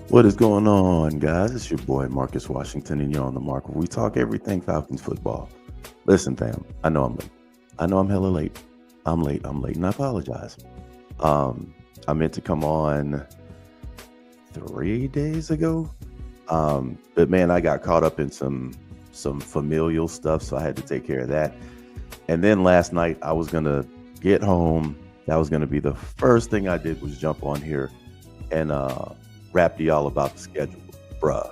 What is going on, guys? It's your boy Marcus Washington, and you're on the mark where we talk everything Falcons football. Listen, fam, I know I'm late. I know I'm hella late. I'm late, and I apologize. I meant to come on 3 days ago, but man, I got caught up in some familial stuff, so I had to take care of that. And then last night, I was gonna get home. That was gonna be the first thing I did was jump on here and rap to y'all about the schedule, bruh.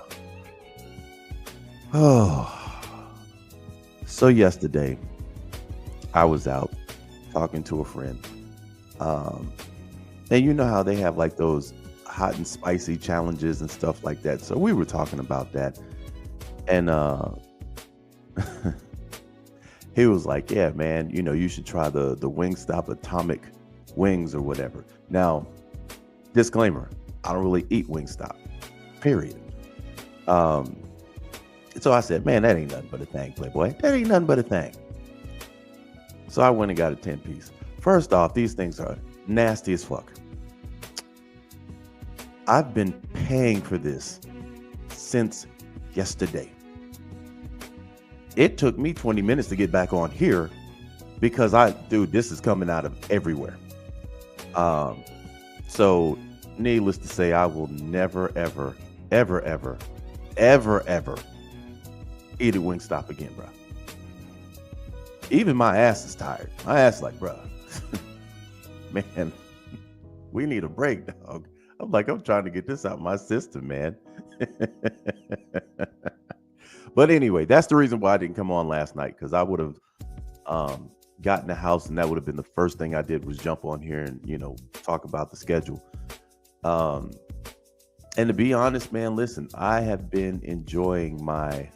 Oh, so yesterday I was out talking to a friend, and you know how they have like those hot and spicy challenges and stuff like that. So we were talking about that, and he was like, "Yeah, man, you know you should try the Wingstop Atomic Wings or whatever." Now, disclaimer. I don't really eat Wingstop, period. So I said, man, that ain't nothing but a thing, Playboy. That ain't nothing but a thing. So I went and got a 10-piece. First off, these things are nasty as fuck. I've been paying for this since yesterday. It took me 20 minutes to get back on here because this is coming out of everywhere. So needless to say, I will never, ever, ever, ever, ever, ever eat at Wingstop again, bro. Even my ass is tired. My ass is like, bro, man, we need a break, dog. I'm trying to get this out of my system, man. But anyway, that's the reason why I didn't come on last night, because I would have got in the house and that would have been the first thing I did was jump on here and, talk about the schedule. And to be honest, man, listen, I have been enjoying my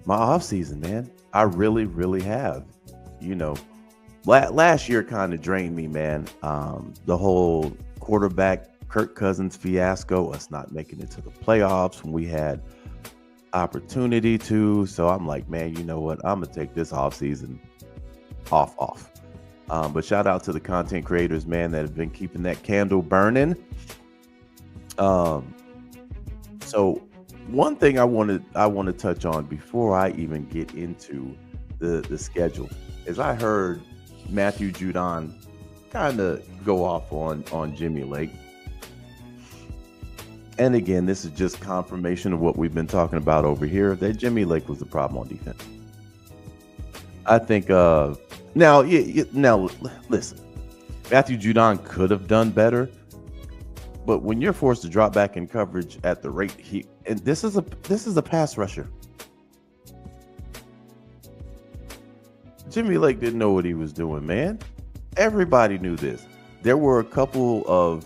off season, man. I really, really have. You know, last year kind of drained me, man. The whole quarterback Kirk Cousins fiasco, us not making it to the playoffs when we had opportunity to. So I'm like, man, you know what? I'm gonna take this off season off. But shout out to the content creators, man, that have been keeping that candle burning. So one thing I want to touch on before I even get into the schedule is I heard Matthew Judon kind of go off on Jimmy Lake. And again, this is just confirmation of what we've been talking about over here, that Jimmy Lake was the problem on defense. I think now listen, Matthew Judon could have done better, but when you're forced to drop back in coverage at the rate and this is a pass rusher. Jimmy Lake didn't know what he was doing, man. Everybody knew this. There were a couple of,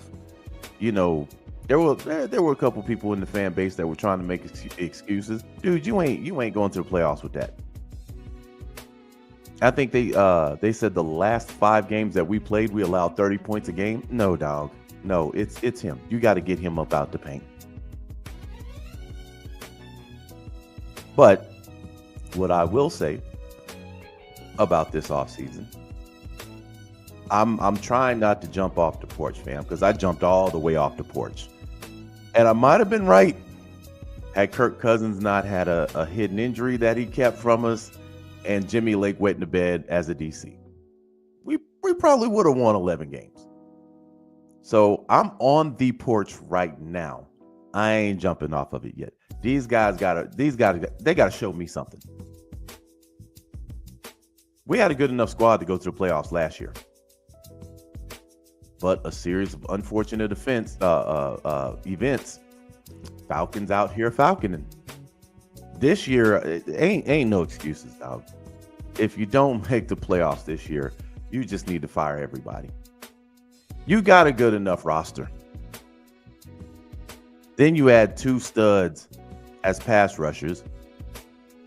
there were a couple people in the fan base that were trying to make excuses. Dude, you ain't going to the playoffs with that. I think they said the last 5 games that we played, we allowed 30 points a game. No, dog. No, it's him. You got to get him up out the paint. But what I will say about this offseason, I'm trying not to jump off the porch, fam, because I jumped all the way off the porch. And I might have been right had Kirk Cousins not had a hidden injury that he kept from us and Jimmy Lake went into bed as a DC. We probably would have won 11 games. So I'm on the porch right now. I ain't jumping off of it yet. These guys gotta show me something. We had a good enough squad to go to the playoffs last year. But a series of unfortunate events, Falcons out here falconing. This year, it ain't no excuses, dog. If you don't make the playoffs this year, you just need to fire everybody. You got a good enough roster. Then you add 2 studs as pass rushers.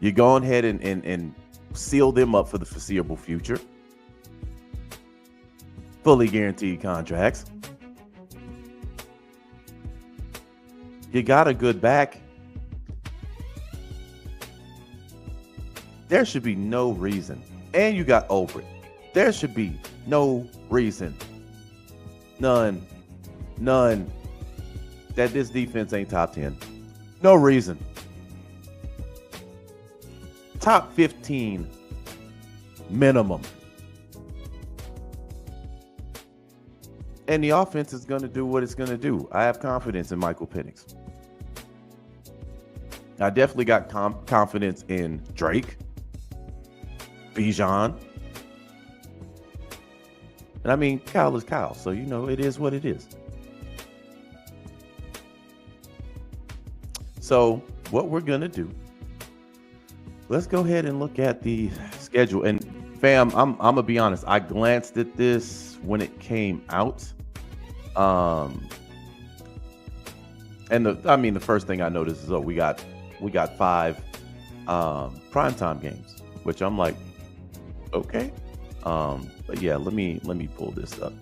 You go ahead and seal them up for the foreseeable future. Fully guaranteed contracts. You got a good back. There should be no reason. And you got Ulbrich. There should be no reason. None. That this defense ain't top 10. No reason. Top 15 minimum. And the offense is going to do what it's going to do. I have confidence in Michael Penix. I definitely got confidence in Drake, Bijan. And I mean, Kyle is Kyle. So, it is what it is. So what we're going to do, let's go ahead and look at the schedule. And fam, I'm going to be honest. I glanced at this when it came out. And the first thing I noticed is, we got 5 primetime games, which I'm like, okay. But yeah, let me pull this up.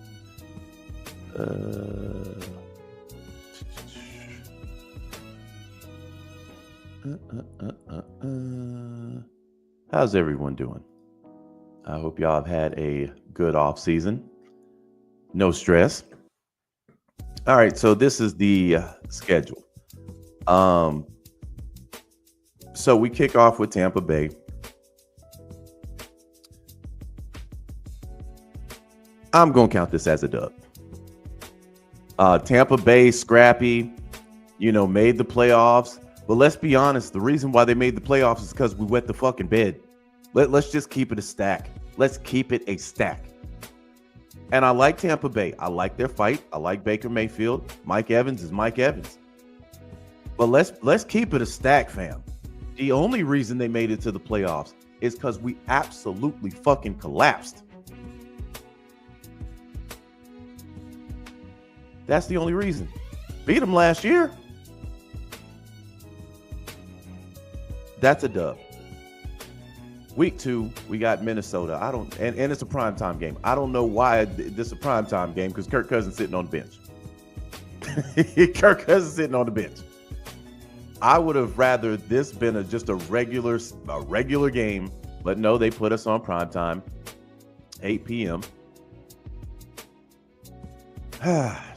How's everyone doing? I hope y'all have had a good off season. No stress. All right, so this is the schedule. So we kick off with Tampa Bay. I'm going to count this as a dub. Tampa Bay, scrappy, made the playoffs. But let's be honest, the reason why they made the playoffs is because we wet the fucking bed. Let's just keep it a stack. Let's keep it a stack. And I like Tampa Bay. I like their fight. I like Baker Mayfield. Mike Evans is Mike Evans. But let's keep it a stack, fam. The only reason they made it to the playoffs is because we absolutely fucking collapsed. That's the only reason. Beat them last year. That's a dub. Week 2, we got Minnesota. And it's a primetime game. I don't know why this is a primetime game because Kirk Cousins sitting on the bench. Kirk Cousins sitting on the bench. I would have rather this been just a regular game, but no, they put us on primetime, 8 p.m.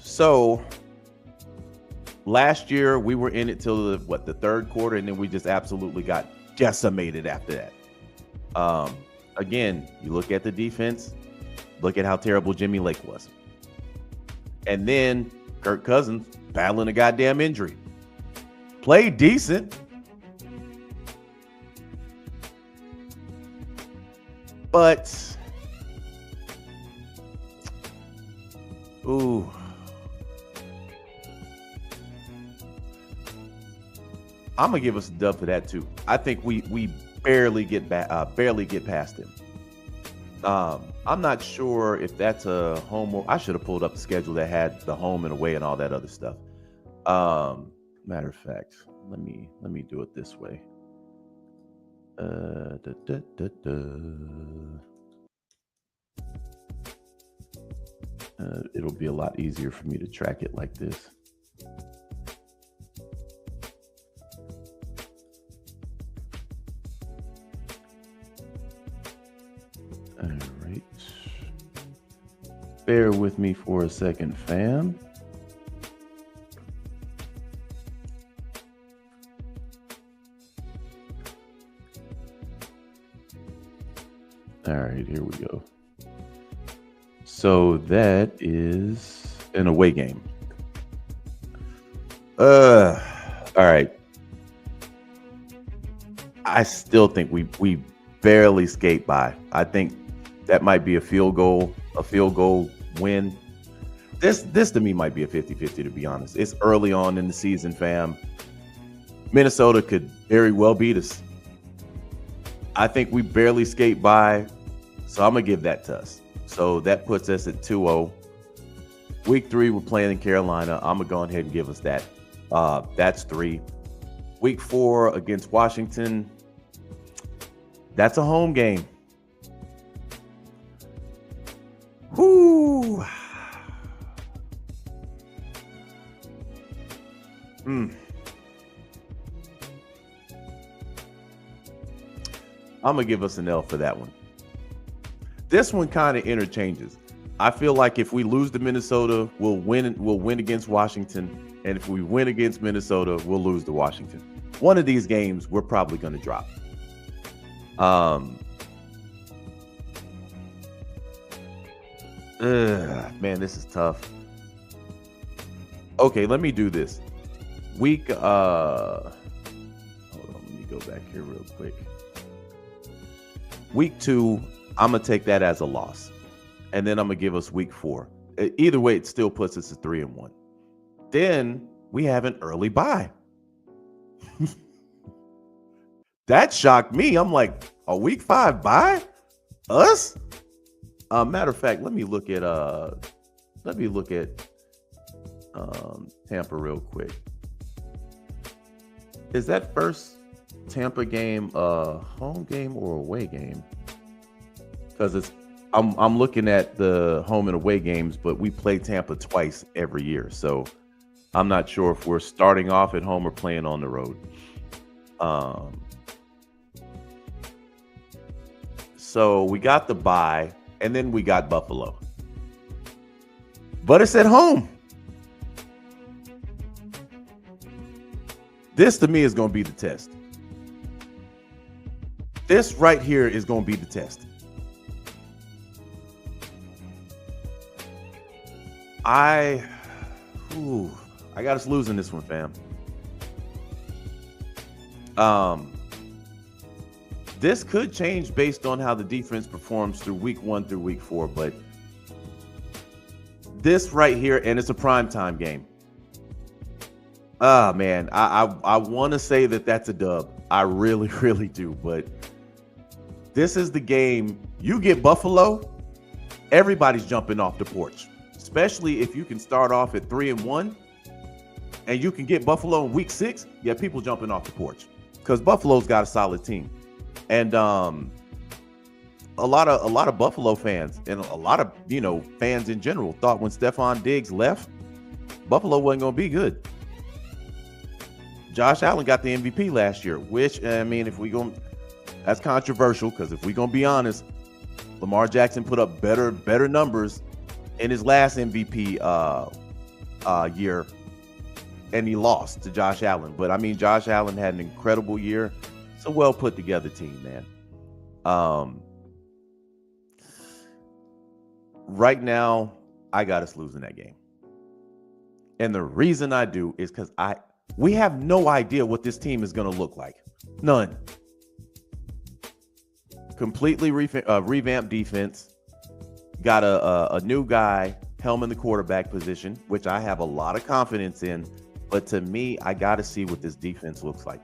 So last year we were in it till the third quarter, and then we just absolutely got decimated after that. Again, you look at the defense, look at how terrible Jimmy Lake was. And then Kirk Cousins battling a goddamn injury. Played decent. But, ooh. I'm going to give us a dub for that too. I think we barely get past him. I'm not sure if that's a home or I should have pulled up the schedule that had the home and away and all that other stuff. Matter of fact, let me do it this way. It'll be a lot easier for me to track it like this. All right. Bear with me for a second, fam. All right, here we go. So that is an away game. All right. I still think we barely skate by. I think that might be a field goal win. This to me might be a 50-50, to be honest. It's early on in the season, fam. Minnesota could very well beat us. I think we barely skate by, so I'm going to give that to us. So that puts us at 2-0. Week 3, we're playing in Carolina. I'm going to go ahead and give us that. That's 3. Week 4 against Washington. That's a home game. Whoo. I'm going to give us an L for that one. This one kind of interchanges. I feel like if we lose to Minnesota, we'll win against Washington. And if we win against Minnesota, we'll lose to Washington. One of these games, we're probably going to drop. Man, this is tough. Okay, let me do this. Hold on, let me go back here real quick. Week 2, I'm going to take that as a loss. And then I'm going to give us week 4. Either way, it still puts us at 3-1. Then we have an early bye. That shocked me. I'm like, a week 5 bye? Us? Matter of fact, let me look at Tampa real quick. Is that first Tampa game a home game or away game? Because I'm looking at the home and away games, but we play Tampa twice every year, so I'm not sure if we're starting off at home or playing on the road. So we got the bye, and then we got Buffalo, but it's at home. This to me is going to be the test. This right here is going to be the test. I got us losing this one, fam. This could change based on how the defense performs through week 1 through week 4, but this right here, and it's a primetime game. Man, I want to say that that's a dub. I really, really do, but this is the game. You get Buffalo, everybody's jumping off the porch, especially if you can start off at 3-1. and you can get Buffalo in week 6, yeah, people jumping off the porch because Buffalo's got a solid team. And a lot of Buffalo fans and a lot of, fans in general thought when Stephon Diggs left, Buffalo wasn't going to be good. Josh Allen got the MVP last year, which, that's controversial because if we're going to be honest, Lamar Jackson put up better numbers in his last MVP year, and he lost to Josh Allen. But, Josh Allen had an incredible year. It's a well put together team, man. Right now, I got us losing that game. And the reason I do is because we have no idea what this team is going to look like. None. Completely revamped defense. Got a new guy helming the quarterback position, which I have a lot of confidence in. But to me, I got to see what this defense looks like.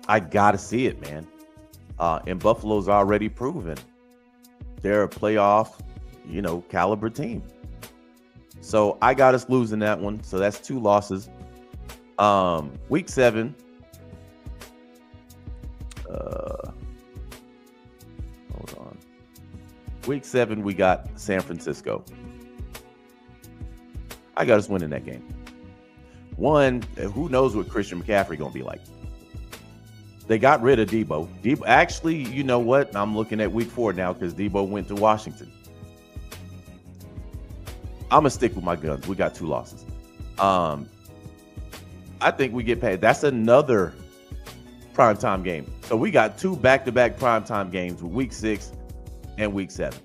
I got to see it, man. And Buffalo's already proven they're a playoff, caliber team. So I got us losing that one. So that's 2 losses. Week 7. Hold on. Week 7, we got San Francisco. I got us winning that game. One, who knows what Christian McCaffrey going to be like? They got rid of Debo. Actually, you know what? I'm looking at week 4 now because Debo went to Washington. I'm going to stick with my guns. We got 2 losses. I think we get paid. That's another primetime game. So we got 2 back-to-back primetime games with week 6 and week 7.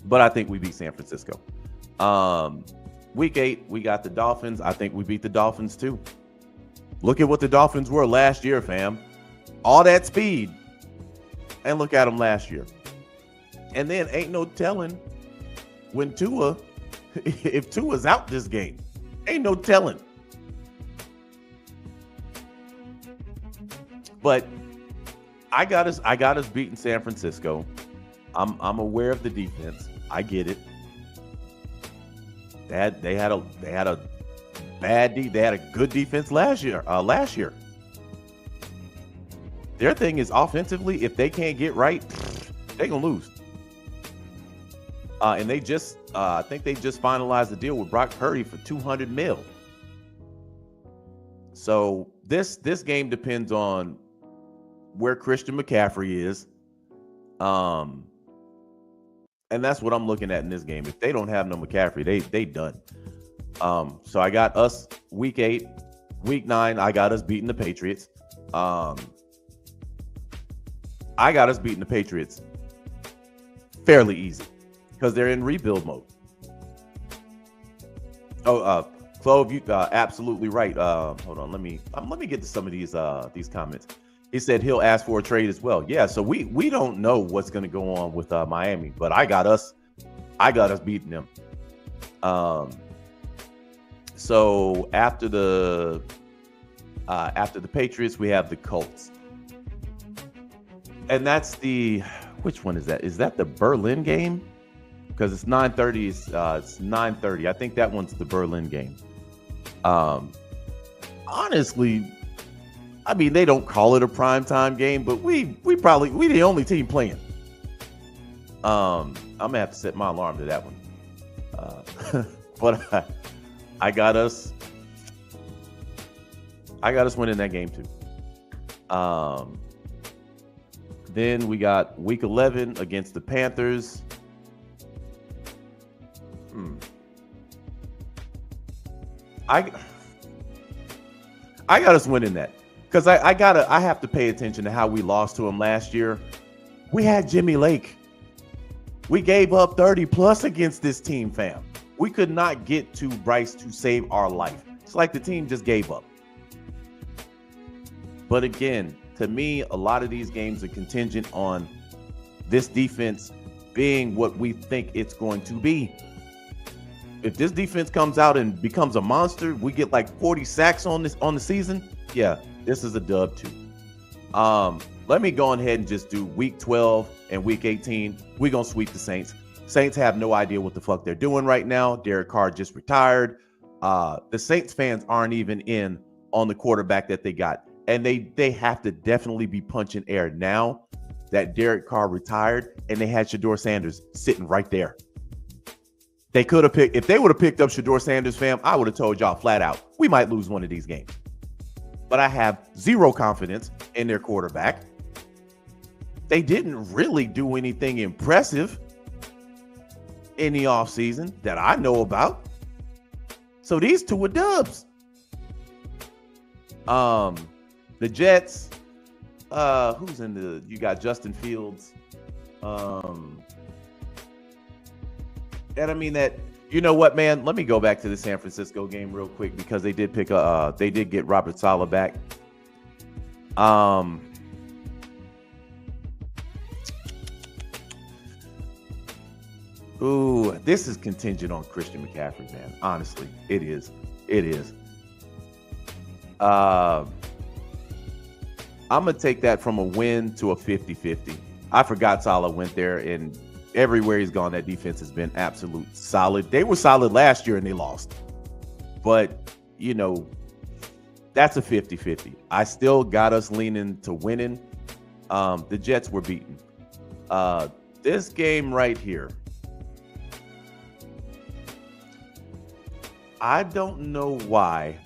But I think we beat San Francisco. Week 8, we got the Dolphins. I think we beat the Dolphins too. Look at what the Dolphins were last year, fam. All that speed. And look at them last year. And then ain't no telling when if Tua's out this game. Ain't no telling. But I got us beating San Francisco. I'm aware of the defense. I get it. They had a good defense last year. Their thing is offensively, if they can't get right, they're gonna lose. And they just I think they just finalized the deal with Brock Purdy for $200 million. So this game depends on where Christian McCaffrey is. And that's what I'm looking at in this game. If they don't have no McCaffrey, they done. So I got us week 8, week 9. I got us beating the Patriots. I got us beating the Patriots fairly easy because they're in rebuild mode. Clove, you absolutely right. Hold on, let me get to some of these comments. He said he'll ask for a trade as well. Yeah, so we don't know what's going to go on with Miami, but I got us beating them. So after the Patriots, we have the Colts, and that's which one is that? Is that the Berlin game? Because it's 9:30. It's 9:30. I think that one's the Berlin game. Honestly, they don't call it a primetime game, but we the only team playing. I'm gonna have to set my alarm to that one. But I got us winning that game too. Then we got week 11 against the Panthers. I got us winning that because I have to pay attention to how we lost to them last year. We had Jimmy Lake. We gave up 30 plus against this team, fam. We could not get to Bryce to save our life. It's like the team just gave up. But again, to me, a lot of these games are contingent on this defense being what we think it's going to be. If this defense comes out and becomes a monster, we get like 40 sacks on the season. Yeah, this is a dub too. Let me go ahead and just do week 12 and week 18. We're going to sweep the Saints. Saints have no idea what the fuck they're doing right now. Derek Carr just retired. The Saints fans aren't even in on the quarterback that they got. And they have to definitely be punching air now that Derek Carr retired and they had Shedeur Sanders sitting right there. They could have picked, if they would have picked up Shedeur Sanders, fam, I would have told y'all flat out, we might lose one of these games. But I have zero confidence in their quarterback. They didn't really do anything impressive in the offseason that I know about. So these two are dubs. The Jets, who's in the, you got Justin Fields. And I mean that, you know what, man, let me go back to the San Francisco game real quick because they did they did get Robert Saleh back. Ooh, this is contingent on Christian McCaffrey, man. Honestly, it is. It is. I'm going to take that from a win to a 50-50. I forgot Saleh went there, and everywhere he's gone, that defense has been absolute solid. They were solid last year, and they lost. But, you know, that's a 50-50. I still got us leaning to winning. The Jets were beaten. This game right here, I don't know why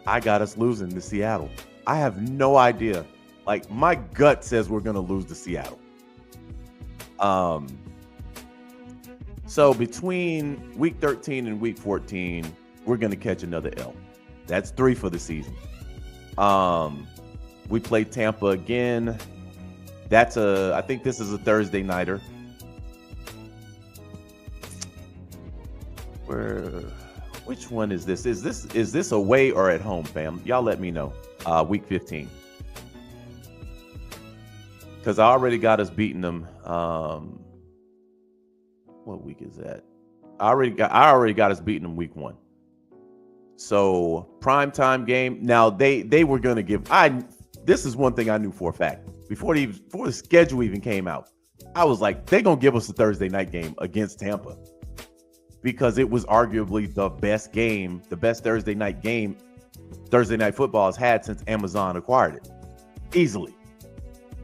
I got us losing to Seattle. I have no idea. Like, my gut says we're going to lose to Seattle. So between week 13 and week 14, we're going to catch another L. That's 3 for the season. We play Tampa again. I think this is a Thursday nighter. Which one is this? Is this away or at home, fam? Y'all let me know. Week 15. Because I already got us beating them. What week is that? I already got us beating them week 1. So primetime game. Now they were gonna give. This is one thing I knew for a fact before the schedule even came out. I was like, they're gonna give us a Thursday night game against Tampa. Because it was arguably the best game, the best Thursday night game Thursday Night Football has had since Amazon acquired it. Easily.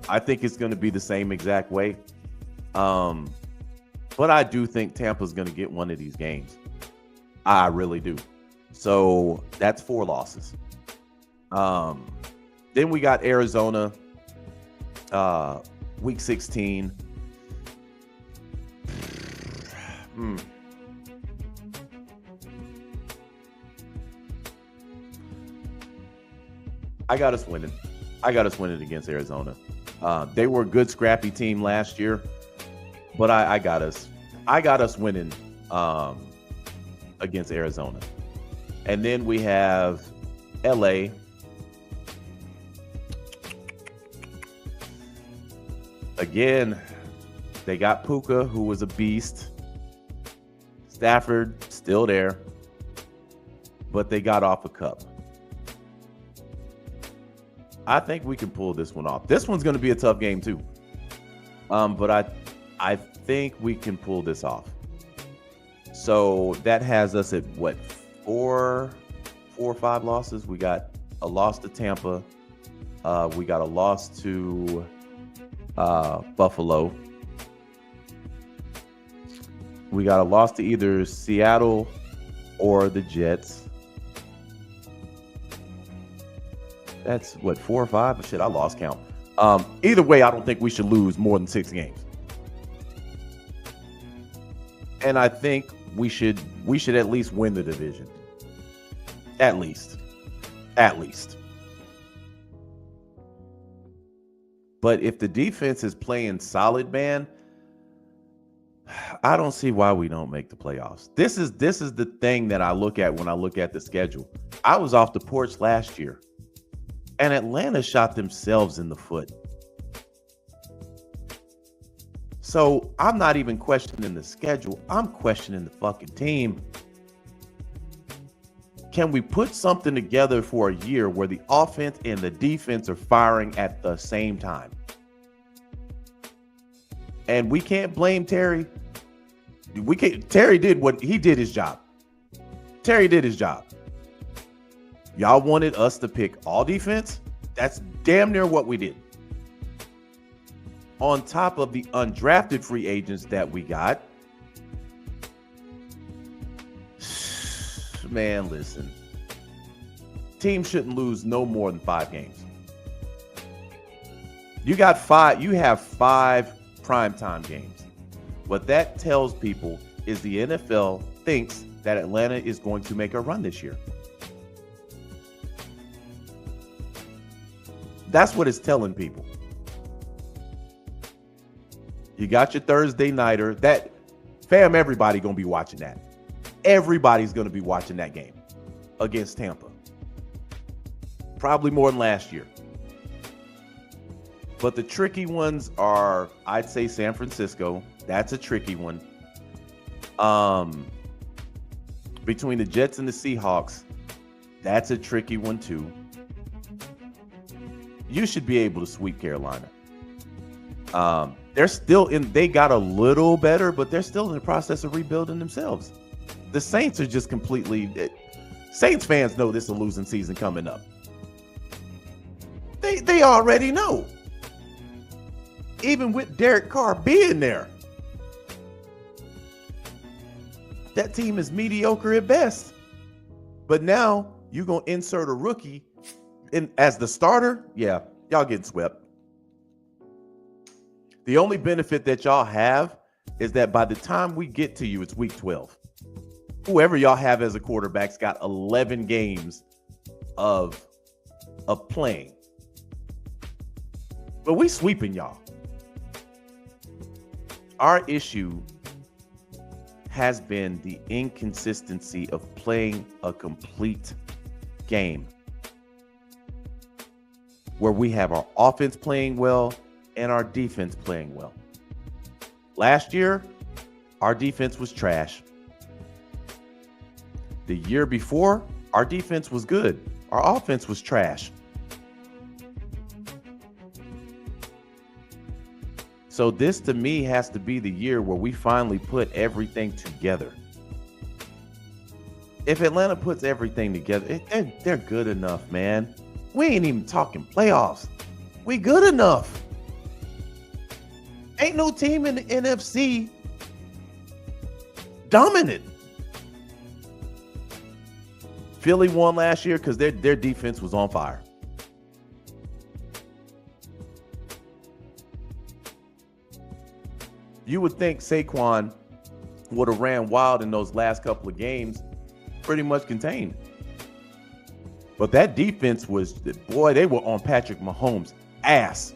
I think it's going to be the same exact way. But I do think Tampa's going to get one of these games. I really do. So that's 4 losses. Then we got Arizona, week 16. I got us winning. Against Arizona. They were a good, scrappy team last year, but I got us winning against Arizona. And then we have LA. Again, they got Puka, who was a beast. Stafford, still there. But they got off a cup. I think we can pull this one off. This one's going to be a tough game too. But I think we can pull this off. So that has us at what, 4 or 5 losses? We got a loss to Tampa. We got a loss to Buffalo. We got a loss to either Seattle or the Jets. That's what, 4 or 5? Shit, I lost count. Either way, I don't think we should lose more than 6 games. And I think we should at least win the division. At least. But if the defense is playing solid, man, I don't see why we don't make the playoffs. This is the thing that I look at when I look at the schedule. I was off the porch last year. And Atlanta shot themselves in the foot. So I'm not even questioning the schedule. I'm questioning the fucking team. Can we put something together for a year where the offense and the defense are firing at the same time? And we can't blame Terry. Terry did his job. Terry did his job. Y'all wanted us to pick all defense. That's damn near what we did. On top of the undrafted free agents that we got. Man, listen. Teams shouldn't lose no more than 5 games. You have 5 primetime games. What that tells people is the NFL thinks that Atlanta is going to make a run this year. That's what it's telling people. You got your Thursday nighter. Everybody going to be watching that. Everybody's going to be watching that game against Tampa. Probably more than last year. But the tricky ones are, I'd say, San Francisco. That's a tricky one. Between the Jets and the Seahawks, that's a tricky one too. You should be able to sweep Carolina. They got a little better, but they're still in the process of rebuilding themselves. The Saints are just Saints fans know this is a losing season coming up. They already know. Even with Derek Carr being there, that team is mediocre at best. But now you're going to insert a rookie as the starter. Yeah, y'all getting swept. The only benefit that y'all have is that by the time we get to you, it's week 12. Whoever y'all have as a quarterback's got 11 games of playing. But we sweeping y'all. Our issue has been the inconsistency of playing a complete game where we have our offense playing well and our defense playing well. Last year, our defense was trash. The year before, our defense was good. Our offense was trash. So this, to me, has to be the year where we finally put everything together. If Atlanta puts everything together, they're good enough, man. We ain't even talking playoffs. We good enough. Ain't no team in the NFC dominant. Philly won last year because their defense was on fire. You would think Saquon would have ran wild in those last couple of games, pretty much contained. But that defense was, boy, they were on Patrick Mahomes' ass.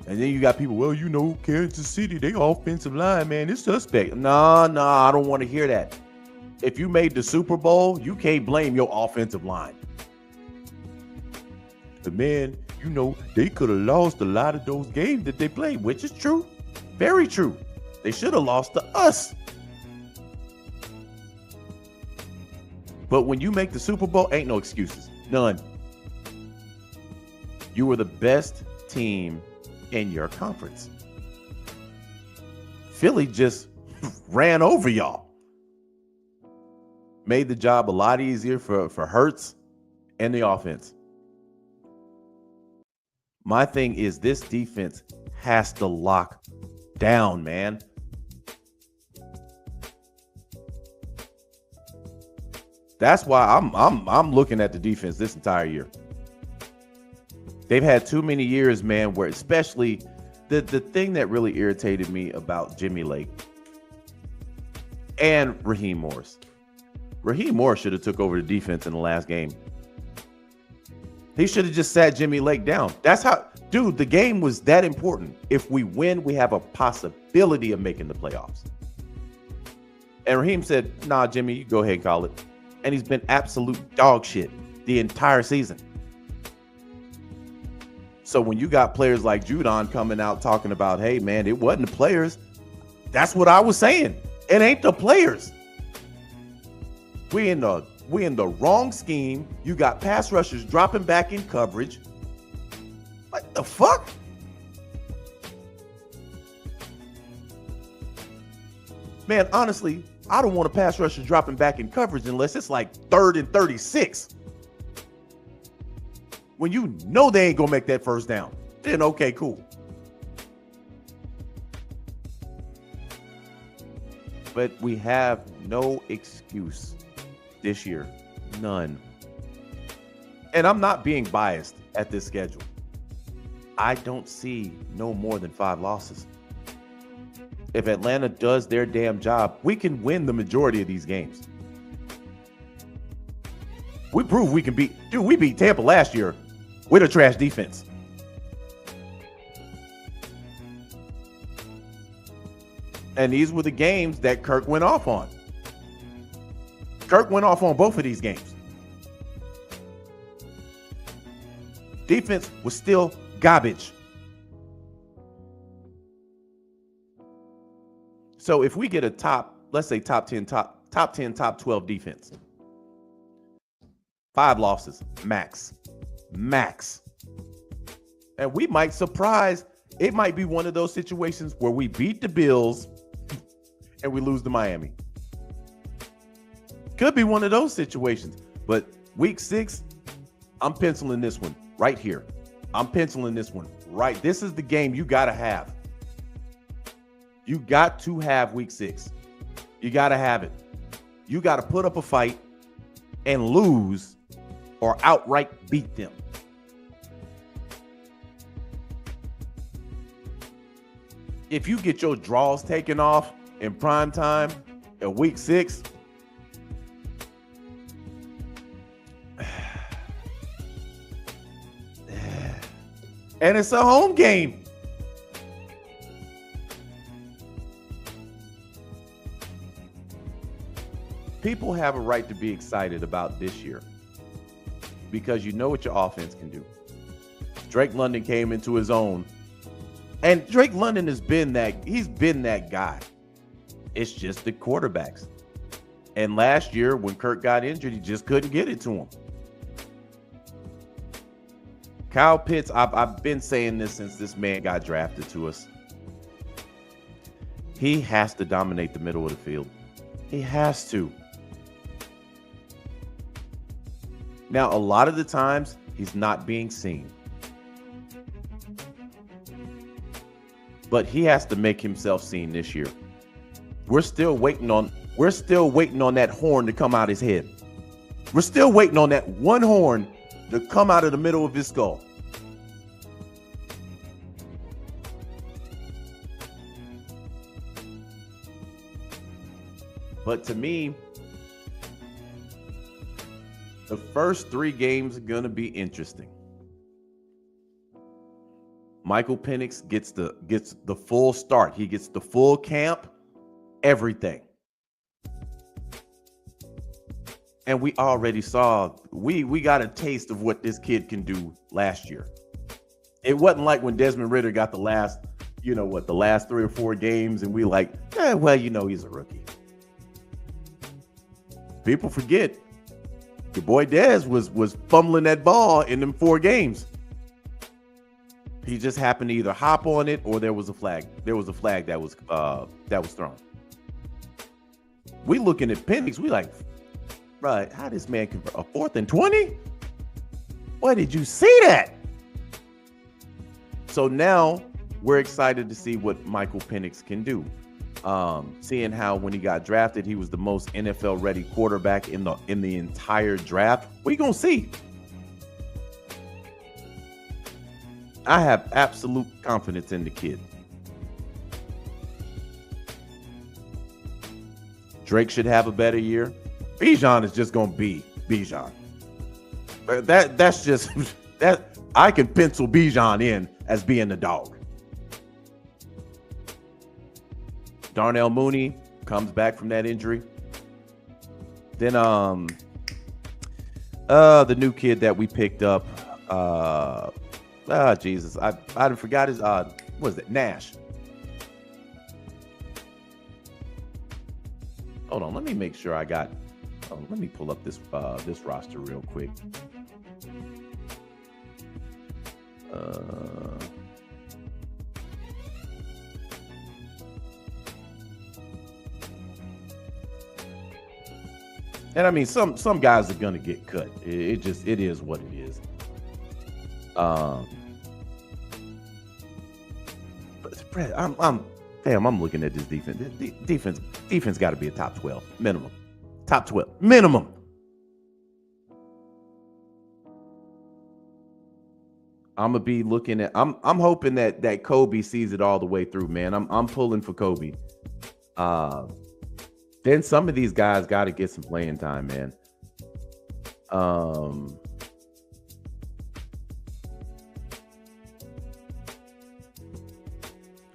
And then you got people, well, Kansas City, they offensive line, man, it's suspect. Nah, I don't want to hear that. If you made the Super Bowl, you can't blame your offensive line. But man, they could have lost a lot of those games that they played, which is true. Very true. They should have lost to us. But when you make the Super Bowl, ain't no excuses. None. You were the best team in your conference. Philly just ran over y'all. Made the job a lot easier for Hurts and the offense. My thing is this defense has to lock down, man. That's why I'm looking at the defense this entire year. They've had too many years, man, where especially the thing that really irritated me about Jimmy Lake and Raheem Morris. Raheem Morris should have took over the defense in the last game. He should have just sat Jimmy Lake down. That's how, dude, the game was that important. If we win, we have a possibility of making the playoffs. And Raheem said, nah, Jimmy, you go ahead and call it. And he's been absolute dog shit the entire season. So when you got players like Judon coming out talking about, hey, man, it wasn't the players. That's what I was saying. It ain't the players. We in the wrong scheme. You got pass rushers dropping back in coverage. What the fuck? Man, honestly, I don't want a pass rusher dropping back in coverage unless it's like 3rd and 36. When you know they ain't going to make that first down, then okay, cool. But we have no excuse this year. None. And I'm not being biased at this schedule. I don't see no more than 5 losses. If Atlanta does their damn job, we can win the majority of these games. We prove we can beat. Dude, we beat Tampa last year with a trash defense. And these were the games that Kirk went off on. Kirk went off on both of these games. Defense was still garbage. So if we get a top, let's say top 10, top 10, top 12 defense, 5 losses, max. And we might surprise. It might be one of those situations where we beat the Bills and we lose to Miami. Could be one of those situations. But week 6, I'm penciling this one right here. I'm penciling this one right. This is the game you got to have. You got to have week 6. You got to have it. You got to put up a fight and lose or outright beat them. If you get your draws taken off in prime time at week 6, and it's a home game. People have a right to be excited about this year because you know what your offense can do. Drake London came into his own, and Drake London he's been that guy. It's just the quarterbacks. And last year when Kirk got injured, he just couldn't get it to him. Kyle Pitts, I've been saying this since this man got drafted to us. He has to dominate the middle of the field. He has to. Now, a lot of the times, he's not being seen. But he has to make himself seen this year. We're still waiting on that horn to come out his head. We're still waiting on that one horn to come out of the middle of his skull. But to me, the first 3 games are going to be interesting. Michael Penix gets the full start. He gets the full camp, everything. And we already saw, we got a taste of what this kid can do last year. It wasn't like when Desmond Ridder got the last 3 or 4 games and we like, he's a rookie. People forget, your boy Dez was fumbling that ball in them 4 games. He just happened to either hop on it or there was a flag. There was a flag that was thrown. We looking at Penix, we like, right, how this man convert a 4th and 20? Why did you see that? So now we're excited to see what Michael Penix can do. Seeing how when he got drafted, he was the most NFL ready quarterback in the entire draft. We gonna see. I have absolute confidence in the kid. Drake should have a better year. Bijan is just gonna be Bijan. That's just that I can pencil Bijan in as being the dog. Darnell Mooney comes back from that injury. Then the new kid that we picked up, Jesus, I forgot his what was it? Nash. Hold on, let me make sure I got. Let me pull up this roster real quick. And I mean, some guys are gonna get cut. It is what it is. Um, but Brett, I'm looking at this defense. Defense got to be a top 12 minimum. Top 12 minimum. I'm gonna be looking at. I'm hoping that Kobe sees it all the way through, man. I'm pulling for Kobe. Then some of these guys got to get some playing time, man.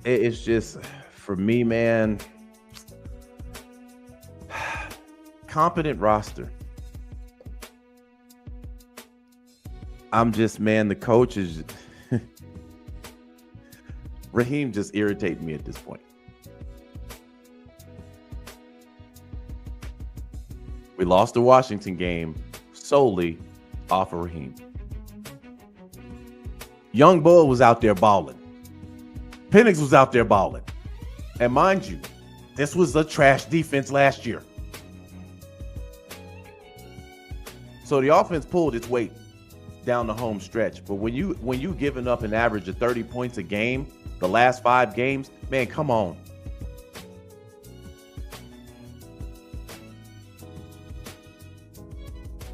It's just for me, man. Competent roster. I'm just, man, the coach is Raheem just irritates me at this point. We lost the Washington game solely off of Raheem. Young Bull was out there balling. Penix was out there balling. And mind you, this was a trash defense last year. So the offense pulled its weight down the home stretch. But when you giving up an average of 30 points a game, the last 5 games, man, come on.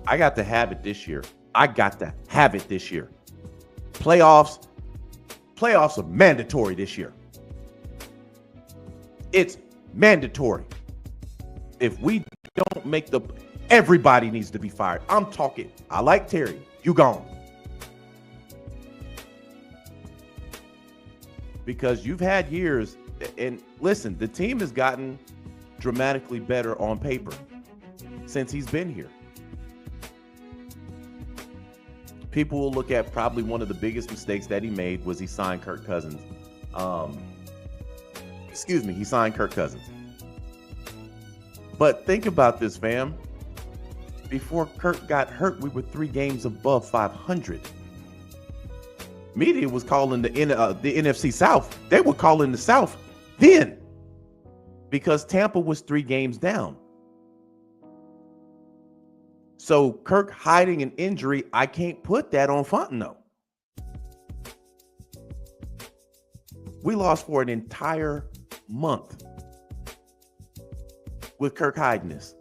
I got to have it this year. Playoffs are mandatory this year. It's mandatory. If we don't make everybody needs to be fired. I'm talking. I like Terry. You gone. Because you've had years, and listen, the team has gotten dramatically better on paper since he's been here. People will look at probably one of the biggest mistakes that he made was he signed Kirk Cousins. He signed Kirk Cousins. But think about this, fam. Before Kirk got hurt, we were 3 games above 500. Media was calling the NFC South. They were calling the South then because Tampa was 3 games down. So Kirk hiding an injury, I can't put that on Fontenot. We lost for an entire month with Kirk hiding this.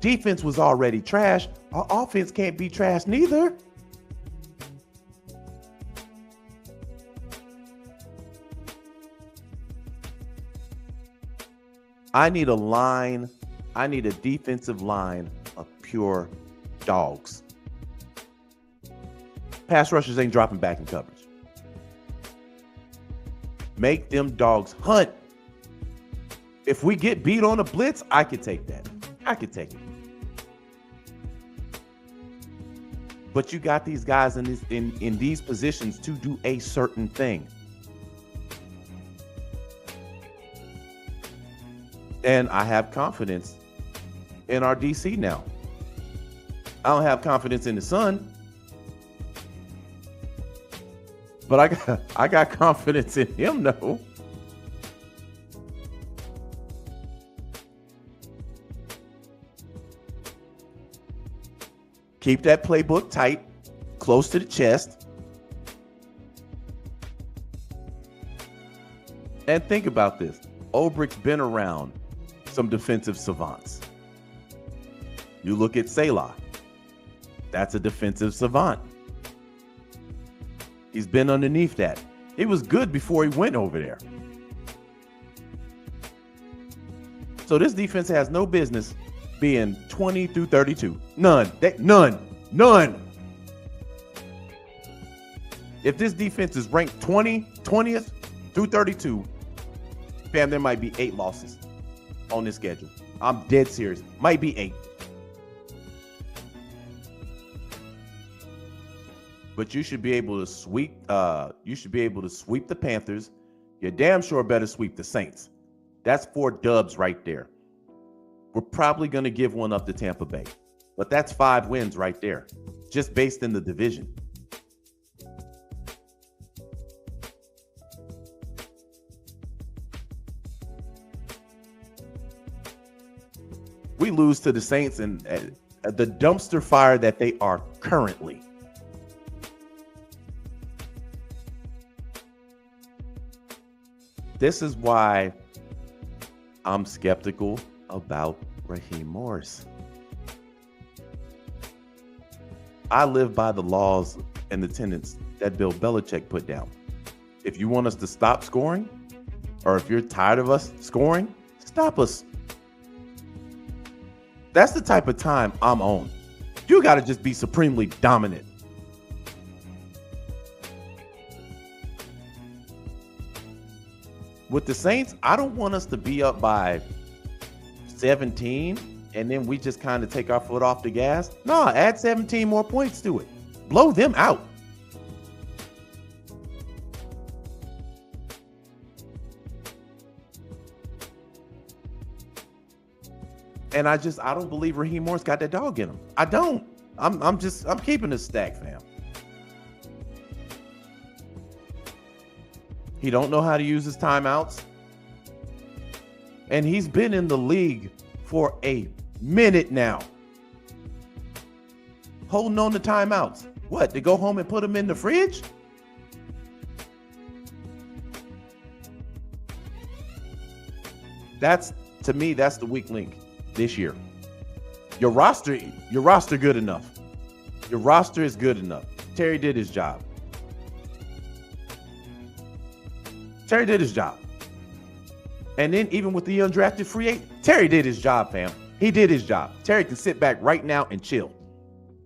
Defense was already trash. Our offense can't be trash neither. I need a defensive line of pure dogs. Pass rushers ain't dropping back in coverage. Make them dogs hunt. If we get beat on a blitz, I could take that. I could take it. But you got these guys in these positions to do a certain thing. And I have confidence in our DC now. I don't have confidence in the Sun, but I got confidence in him though. Keep that playbook tight, close to the chest. And think about this. Ulbricht's been around some defensive savants. You look at Selah. That's a defensive savant. He's been underneath that. He was good before he went over there. So this defense has no business being 20 through 32. None. None. If this defense is ranked 20th through 32, fam, there might be 8 losses on this schedule. I'm dead serious. Might be 8. But you should be able to sweep. You should be able to sweep the Panthers. You damn sure better sweep the Saints. That's 4 dubs right there. We're probably going to give one up to Tampa Bay, but that's 5 wins right there, just based in the division. we lose to the Saints and the dumpster fire that they are currently. This is why I'm skeptical about Raheem Morris. I live by the laws and the tenets that Bill Belichick put down. If you want us to stop scoring, or if you're tired of us scoring, stop us. That's the type of time I'm on. You got to just be supremely dominant. With the Saints, I don't want us to be up by 17 and then we just kind of take our foot off the gas. No, add 17 more points to it. Blow them out. And I don't believe Raheem Morris got that dog in him. I don't. I'm keeping this stack, fam. He don't know how to use his timeouts. And he's been in the league for a minute now. Holding on to timeouts. What, to go home and put them in the fridge? To me, that's the weak link this year. Your roster good enough. Your roster is good enough. Terry did his job. Terry did his job. And then even with the undrafted free agent, Terry did his job, fam. He did his job. Terry can sit back right now and chill.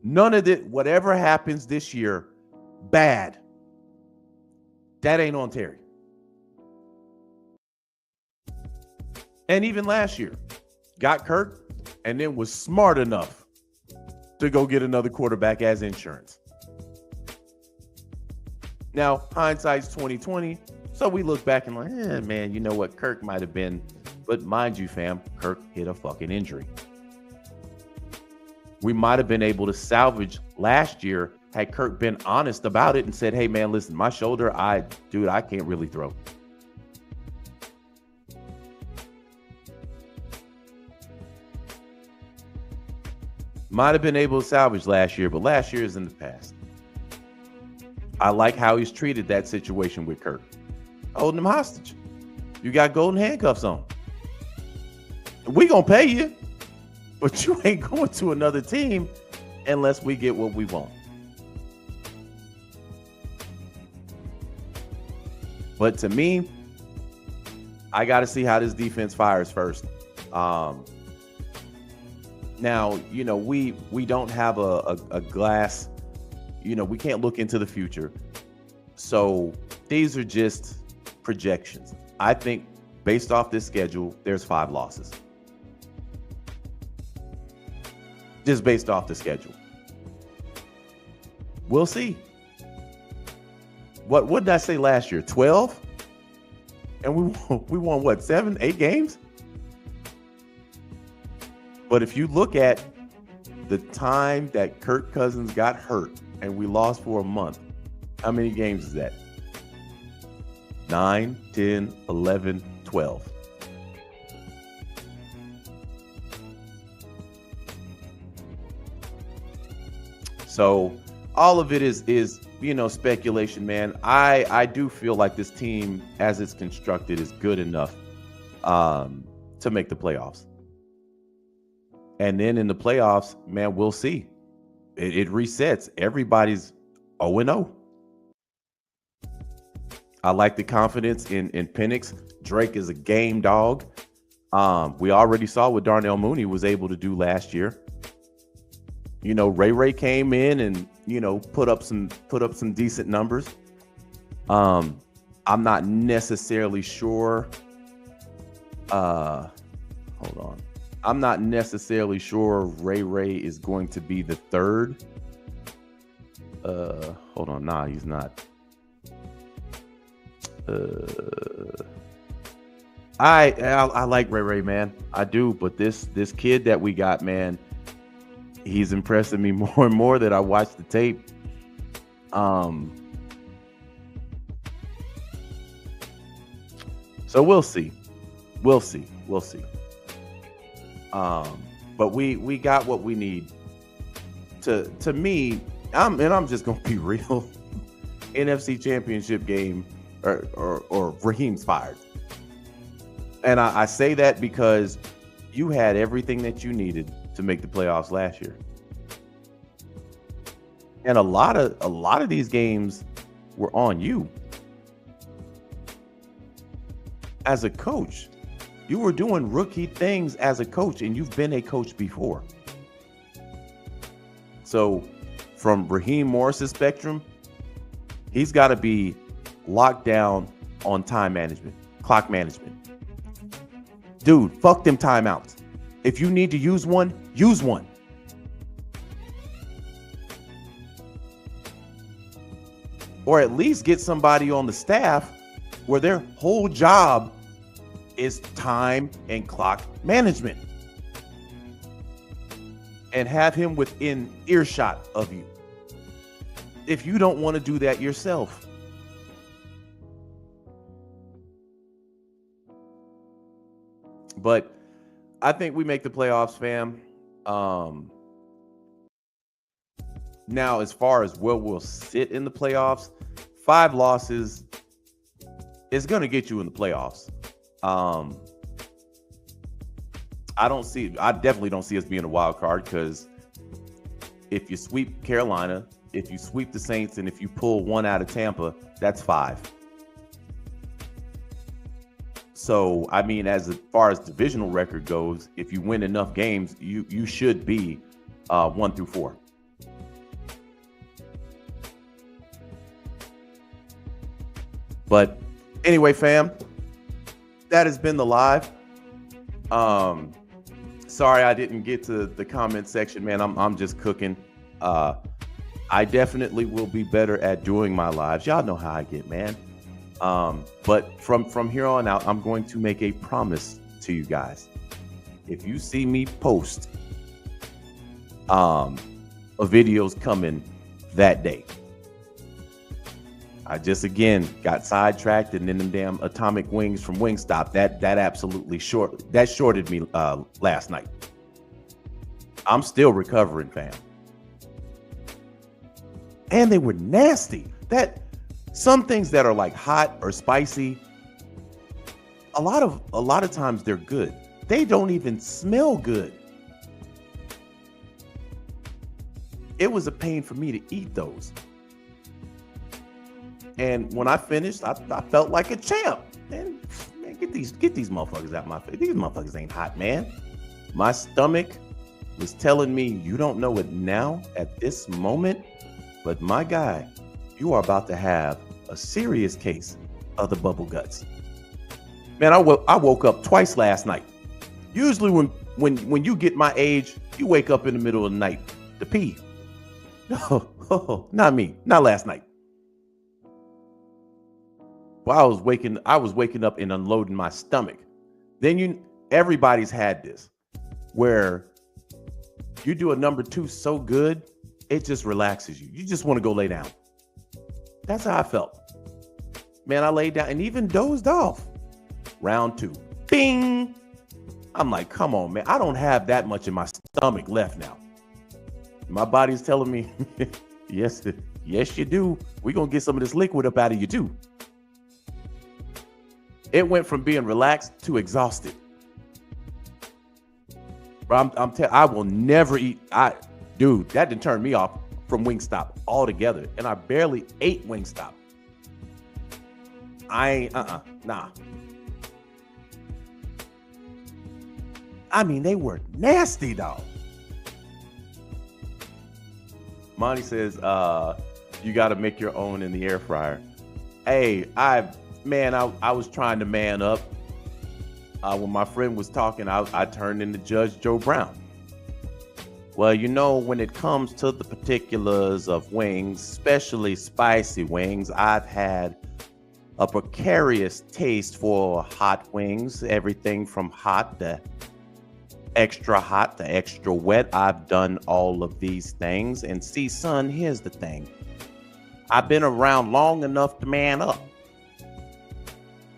None of it, whatever happens this year, bad. That ain't on Terry. And even last year, got Kirk and then was smart enough to go get another quarterback as insurance. Now, hindsight's 2020. So we look back and like, man, you know what? Kirk might have been. But mind you, fam, Kirk hit a fucking injury. We might have been able to salvage last year had Kirk been honest about it and said, hey, man, listen, my shoulder, I can't really throw. Might have been able to salvage last year, but last year is in the past. I like how he's treated that situation with Kirk. Holding him hostage. You got golden handcuffs on. We gonna pay you, but you ain't going to another team unless we get what we want. But to me, I got to see how this defense fires first. Now, you know, we don't have a glass, you know, we can't look into the future. So these are just projections. I think based off this schedule, there's 5 losses. Just based off the schedule. We'll see. What did I say last year? 12? And we won what, 7, 8 games? But if you look at the time that Kirk Cousins got hurt and we lost for a month, how many games is that? 9, 10, 11, 12. So all of it is you know, speculation, man. I do feel like this team, as it's constructed, is good enough to make the playoffs. And then in the playoffs, man, we'll see. It resets. Everybody's 0-0. I like the confidence in Penix. Drake is a game dog. We already saw what Darnell Mooney was able to do last year. You know, Ray came in and, you know, put up some decent numbers. I'm not necessarily sure. Hold on. I'm not necessarily sure Ray is going to be the third. Hold on. Nah, he's not. I like Ray, man. I do, but this kid that we got, man, he's impressing me more and more that I watch the tape. So we'll see. But but we got what we need. To me, I'm just gonna be real. NFC Championship game, or Raheem's fired. And I say that because you had everything that you needed to make the playoffs last year. And a lot of these games were on you. As a coach, you were doing rookie things as a coach, and you've been a coach before. So from Raheem Morris's spectrum, he's got to be locked down on time management, clock management. Dude, fuck them timeouts. If you need to use one, use one. Or at least get somebody on the staff where their whole job is time and clock management. And have him within earshot of you. If you don't want to do that yourself. But I think we make the playoffs, fam. Now, as far as where we'll sit in the playoffs, 5 losses is going to get you in the playoffs. I definitely don't see us being a wild card, because if you sweep Carolina, if you sweep the Saints, and if you pull one out of Tampa, that's 5. So, I mean, as far as divisional record goes, if you win enough games, you should be 1 through 4. But anyway, fam, that has been the live. Sorry I didn't get to the comment section, man. I'm just cooking. I definitely will be better at doing my lives. Y'all know how I get, man. But from here on out, I'm going to make a promise to you guys. If you see me post videos coming that day, I just again got sidetracked, and then them damn atomic wings from Wingstop that absolutely shorted me last night. I'm still recovering, fam. And they were nasty. Some things that are like hot or spicy, a lot of times they're good. They don't even smell good. It was a pain for me to eat those. And when I finished, I felt like a champ. And man, get these motherfuckers out my face. These motherfuckers ain't hot, man. My stomach was telling me, you don't know it now at this moment, but my guy, you are about to have a serious case of the bubble guts. Man, I woke up twice last night. Usually when you get my age, you wake up in the middle of the night to pee. No, not me. Not last night. Well, I was waking up and unloading my stomach. Then everybody's had this, where you do a number 2 so good, it just relaxes you. You just want to go lay down. That's how I felt. Man, I laid down and even dozed off. Round 2. Bing! I'm like, come on, man. I don't have that much in my stomach left now. My body's telling me, yes, you do. We're going to get some of this liquid up out of you, too. It went from being relaxed to exhausted. But I will never eat. Dude, that didn't turn me off from Wingstop altogether. And I barely ate Wingstop. Nah. I mean, they were nasty, dog. Monty says, you got to make your own in the air fryer. Hey, I was trying to man up. When my friend was talking, I turned into Judge Joe Brown. Well, when it comes to the particulars of wings, especially spicy wings, I've had a precarious taste for hot wings. Everything from hot to extra wet. I've done all of these things. And see, son, here's the thing. I've been around long enough to man up.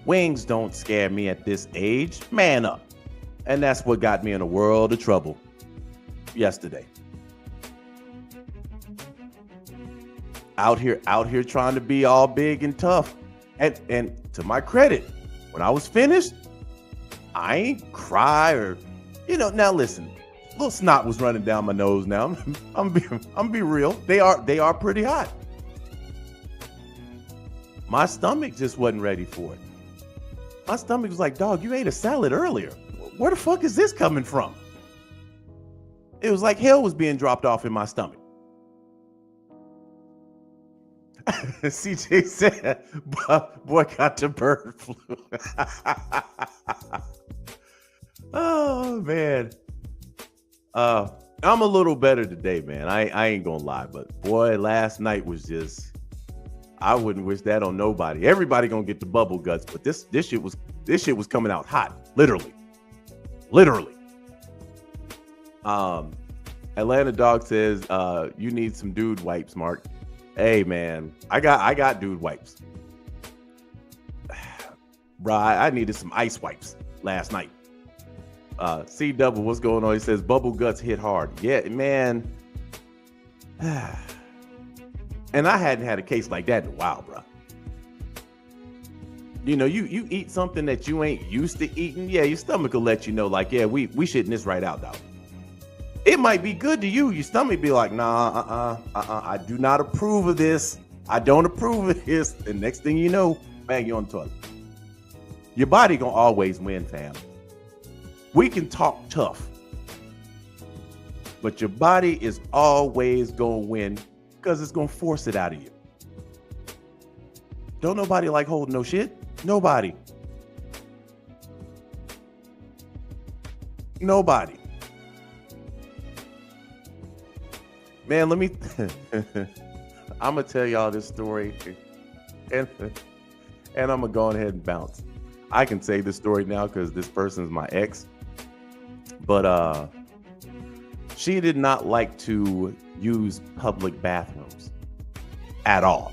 Wings don't scare me at this age. Man up. And that's what got me in a world of trouble. yesterday. Out here trying to be all big and tough. And to my credit, when I was finished, I ain't cry or, now listen, little snot was running down my nose now. I'm be real. They are pretty hot. My stomach just wasn't ready for it. My stomach was like, dog, you ate a salad earlier. Where the fuck is this coming from? It was like hell was being dropped off in my stomach. CJ said, boy got the bird flu. Oh, man. I'm a little better today, man. I ain't gonna lie, but boy, last night was just, I wouldn't wish that on nobody. Everybody gonna get the bubble guts, but this shit was coming out hot, literally. Atlanta Dog says, you need some dude wipes, Mark. Hey man, I got dude wipes. Bro, I needed some ice wipes last night. C Double, what's going on? He says bubble guts hit hard. Yeah, man. And I hadn't had a case like that in a while, bro. You eat something that you ain't used to eating. Yeah, your stomach will let you know, like, yeah, we shitting this right out, dog. It might be good to you. Your stomach be like, nah, I do not approve of this. I don't approve of this. And next thing you know, bang, you on the toilet. Your body gonna always win, fam. We can talk tough, but your body is always gonna win because it's gonna force it out of you. Don't nobody like holding no shit. Nobody. Man, let me I'm gonna tell y'all this story and I'm gonna go ahead and bounce. I can say this story now because this person is my ex, but she did not like to use public bathrooms at all,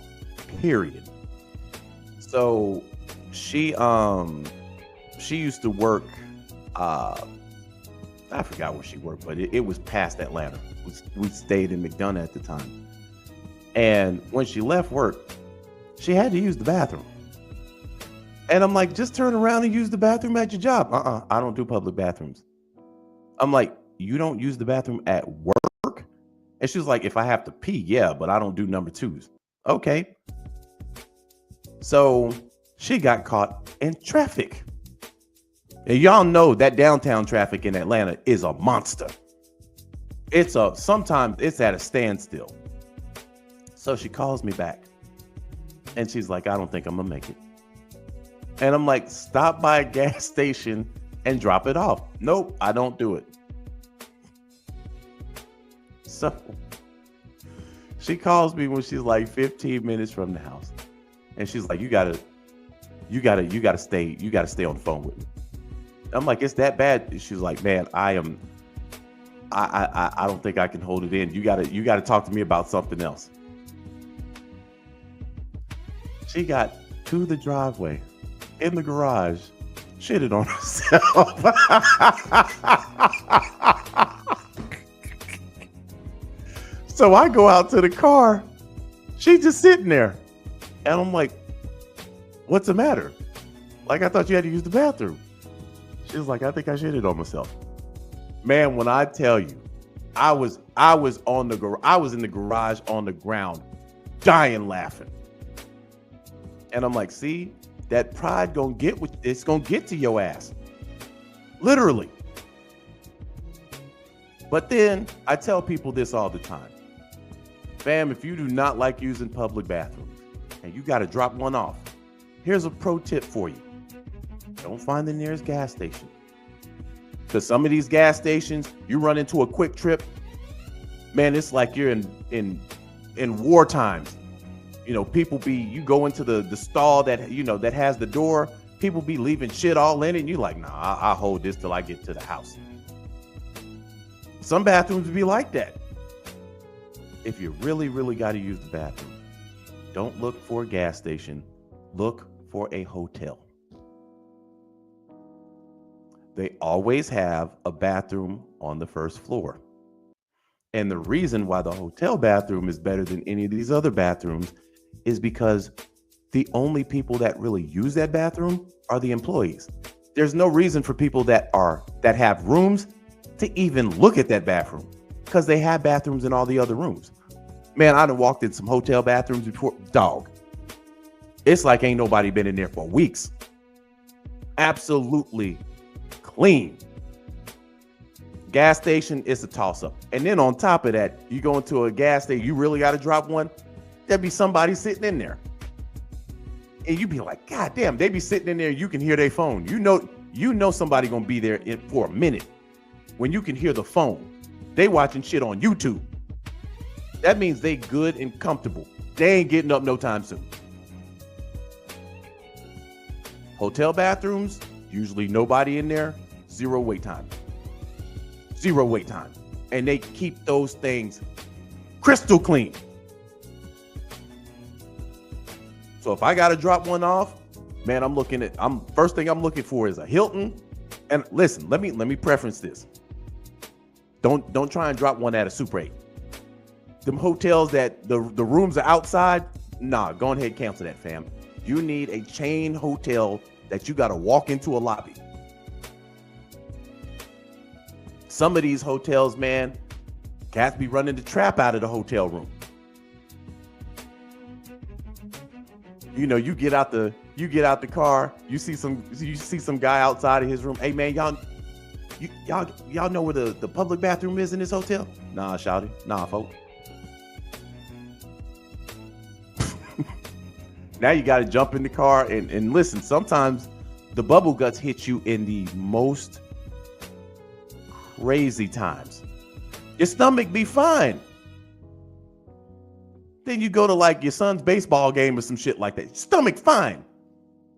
period. So she used to work, I forgot where she worked, but it was past Atlanta. We stayed in McDonough at the time. And when she left work, she had to use the bathroom. And I'm like, just turn around and use the bathroom at your job. I don't do public bathrooms. I'm like, you don't use the bathroom at work? And she was like, if I have to pee, yeah, but I don't do number twos. Okay. So she got caught in traffic. And y'all know that downtown traffic in Atlanta is a monster. Sometimes it's at a standstill. So she calls me back and she's like, I don't think I'm gonna make it. And I'm like, stop by a gas station and drop it off. Nope, I don't do it. So she calls me when she's like 15 minutes from the house. And she's like, you gotta stay on the phone with me. I'm like, it's that bad? She's like, man, I don't think I can hold it in. You gotta talk to me about something else. She got to the driveway, in the garage, shitted on herself. So I go out to the car. She's just sitting there. And I'm like, what's the matter? Like, I thought you had to use the bathroom. She was like, I think I shitted on myself. Man, when I tell you, I was in the garage on the ground, dying laughing. And I'm like, see, that pride it's gonna get to your ass. Literally. But then I tell people this all the time. Fam, if you do not like using public bathrooms and you gotta drop one off, here's a pro tip for you. Don't find the nearest gas station. Because some of these gas stations, you run into a quick trip, man, it's like you're in war times. You go into the stall that has the door, people be leaving shit all in it, and you're like, nah, I'll hold this till I get to the house. Some bathrooms be like that. If you really, really got to use the bathroom, don't look for a gas station, look for a hotel. They always have a bathroom on the first floor. And the reason why the hotel bathroom is better than any of these other bathrooms is because the only people that really use that bathroom are the employees. There's no reason for people that have rooms to even look at that bathroom because they have bathrooms in all the other rooms. Man, I done walked in some hotel bathrooms before. Dog, it's like ain't nobody been in there for weeks. Absolutely clean. Gas station is a toss-up. And then on top of that, you go into a gas station, you really got to drop one, there'd be somebody sitting in there. And you'd be like, God damn, they be sitting in there, you can hear their phone. You know somebody gonna be there for a minute when you can hear the phone. They watching shit on YouTube. That means they good and comfortable. They ain't getting up no time soon. Hotel bathrooms, usually nobody in there, zero wait time. Zero wait time. And they keep those things crystal clean. So if I got to drop one off, man, first thing I'm looking for is a Hilton. And listen, let me preference this. Don't try and drop one at a Super 8. Them hotels that the rooms are outside, nah, go ahead and cancel that, fam. You need a chain hotel that you got to walk into a lobby. Some of these hotels, man, cats be running the trap out of the hotel room. You know, you get out the car, you see some guy outside of his room. Hey man, y'all know where the public bathroom is in this hotel? Nah, shouty. Nah, folks. Now you got to jump in the car and listen. Sometimes the bubble guts hit you in the most crazy times. Your stomach be fine. Then you go to like your son's baseball game or some shit like that. Stomach fine.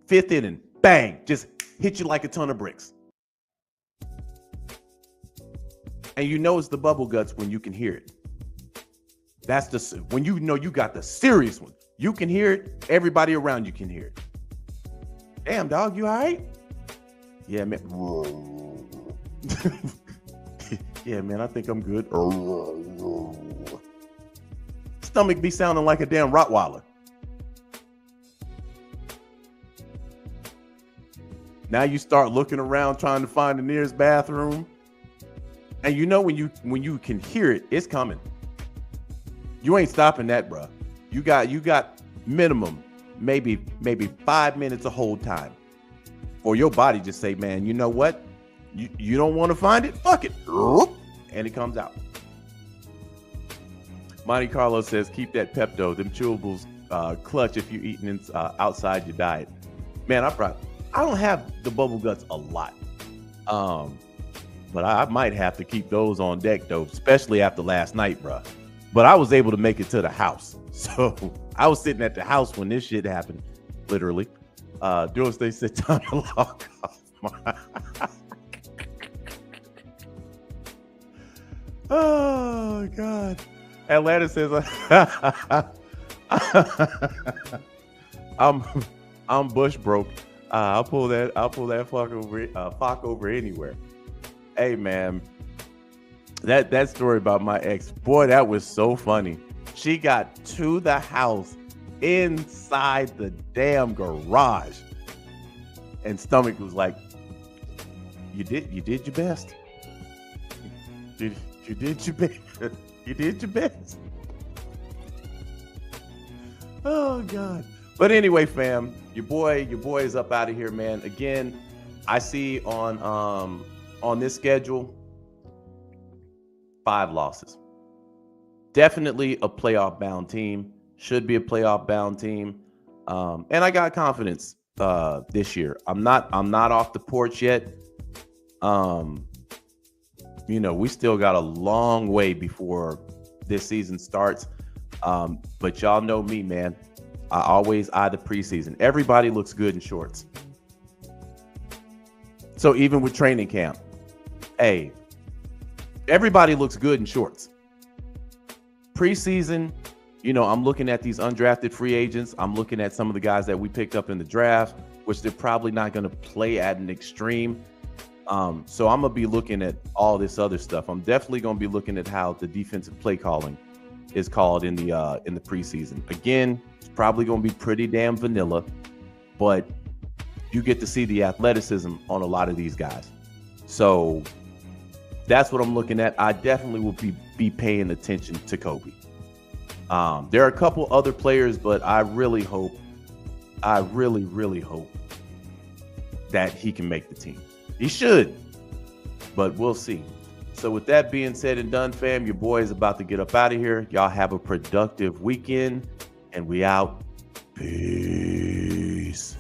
Fifth inning, bang, just hit you like a ton of bricks. And you know it's the bubble guts when you can hear it. That's when you know you got the serious one. You can hear it. Everybody around you can hear it. Damn, dog, you all right? Yeah, man. Yeah, man, I think I'm good. Stomach be sounding like a damn Rottweiler. Now you start looking around trying to find the nearest bathroom. And you know when you can hear it, it's coming. You ain't stopping that, bro. You got minimum maybe 5 minutes of hold time. Or your body just say, man, you know what? You don't want to find it? Fuck it. And it comes out. Monte Carlo says, keep that Pepto. Them chewables clutch if you're eating outside your diet. Man, I don't have the bubble guts a lot. But I might have to keep those on deck, though, especially after last night, bro. But I was able to make it to the house. So I was sitting at the house when this shit happened, literally. Doomsday said, time to log off. Oh, God. Atlanta says, I'm bush broke. I'll pull that fuck over anywhere. Hey man, that story about my ex, boy, that was so funny. She got to the house inside the damn garage, and stomach was like, "You did your best. You did your best. You did your best." Oh God. But anyway, fam, your boy is up out of here, man. Again, I see on this schedule 5 losses. Definitely a playoff bound team. Should be a playoff bound team. And I got confidence this year. I'm not off the porch yet. You know, we still got a long way before this season starts. But y'all know me, man. I always eye the preseason. Everybody looks good in shorts. So even with training camp, hey, everybody looks good in shorts. Preseason, you know, I'm looking at these undrafted free agents. I'm looking at some of the guys that we picked up in the draft, which they're probably not going to play at an extreme. So I'm gonna be looking at all this other stuff. I'm definitely gonna be looking at how the defensive play calling is called in the preseason. Again, it's probably gonna be pretty damn vanilla, but you get to see the athleticism on a lot of these guys. So that's what I'm looking at. I definitely will be paying attention to Kobe. There are a couple other players, but I really hope that he can make the team. He should, but we'll see. So with that being said and done, fam, your boy is about to get up out of here. Y'all have a productive weekend, and we out. Peace.